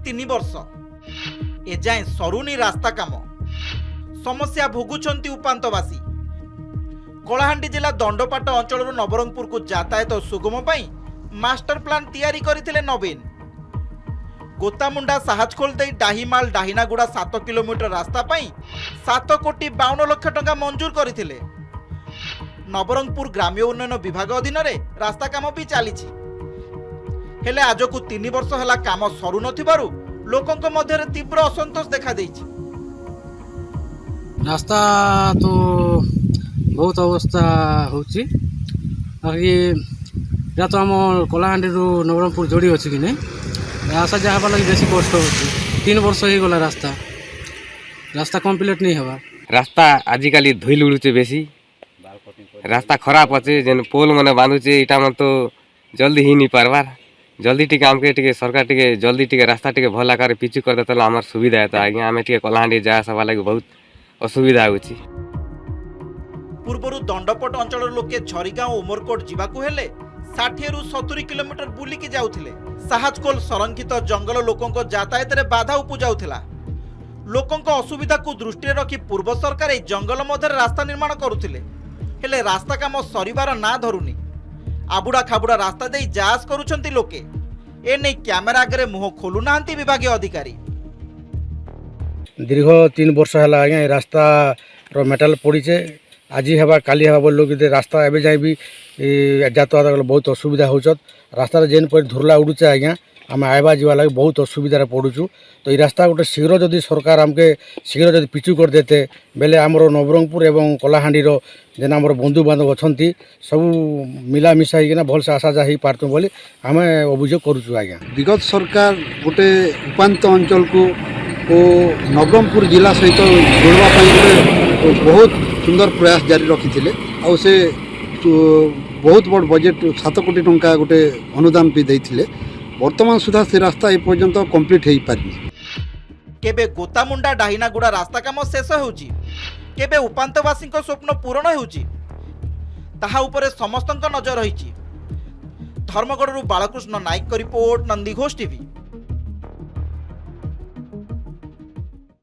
तीन वर्ष एजाए सरुनी रास्ता काम समस्या भोगुंट उपातवासी कलाहांडी जिला दंडपाट अंचल नवरंगपुर को यातायात सुगम पाई मास्टर प्लान तैयारी करथिले नवीन गोतामुंडा साहाजखोल दे डाहीमाल डाहिनागुड़ा 7 किलोमीटर रास्ता पाई 7,52 लाख टंका मंजूर करथिले। नवरंगपुर ग्राम्य उन्नयन विभाग अधीन रे रास्ता काम भी चली हेले आज को 3 वर्ष है काम सरू नथिबारु लोकंक मध्य तीव्र असंतोष देखा देइछि। रास्ता तो बहुत अवस्था होची बाकी या तो आम कलाहांडी नवरंगपुर जोड़ी अच्छी कि नहीं आशा जहाँ लगे बेसी कष्ट हो 3 वर्ष हो गला रास्ता कंप्लीट नहीं हवा। रास्ता आजिकल धुल उड़ुचे बेसी रास्ता खराब अच्छे जेन पोल मैंने बांधुचे इटा मन तो जल्दी ही नहीं पारबार जल्दी टिके आमके टिके सरकार टिके जल्दी टिके रास्ता टिके भल आकार पिचु कर देता आम सुविधा है आज्ञा आम टिके कलाहांडी जा सभा लगे बहुत असुविधा होची। पूर्वरु दंडपट अंचल लोके झरीगांव उमरकोट जीवाकु हेले 60 रु 70 किलोमीटर बुलिकी जाउथिले। साहाजकोल संरक्षित जंगल लोकंक यातायात रे बाधा उपजाउथिला। लोकंक असुविधा को दृष्टि रखी पूर्व सरकार जंगल मध्य रास्ता निर्माण करुथिले हेले रास्ता काम सरिबार ना धरुनी आबुड़ा खाबुड़ा रास्ता दे जास करुछंती लोके ए नै कैमेरा आगे मुह खोलु नाहंती विभागीय अधिकारी। दीर्घ 3 वर्ष है आज्ञा रास्ता मेटाल पड़ीचे आज हवा काली हवा बोल लोग रास्ता एवं जाए भी यातायात बहुत असुविधा हो रास्ता जेन पर धुरला उड़ुचे आज्ञा आम आवा जावा लगे बहुत असुविधा पड़ुचु। तो ये रास्ता गोटे शीघ्र जदि सरकार आमके शीघ्र जदि पिचु कर देते बेले आमर नवरंगपुर एवं कलाहांडी जेन आमर बंधु बांधव अच्छा सब मिलामिशा होना भलसे आशा जा पारतु बोली आम अभियोग करुचु आज्ञा। विगत सरकार गोटे उपात अंचल को नवरंगपुर जिला सहित जोड़वाई बहुत सुंदर प्रयास जारी रखी आउ से बहुत बड़ बजेट 7 कोटी टंका गोटे अनुदान भी देते वर्तमान सुधा से रास्ता ए पर्यंत कंप्लीट हो पारि। केबे गोतामुंडा डाहिनागुड़ा रास्ता काम शेष होउची केबे उपांतवासी स्वप्न पूरण होउची ताहा उपरे समस्तंक नजर रहिची। धर्मगढ़ बालकृष्ण नायक रिपोर्ट नंदीघोष टीवी।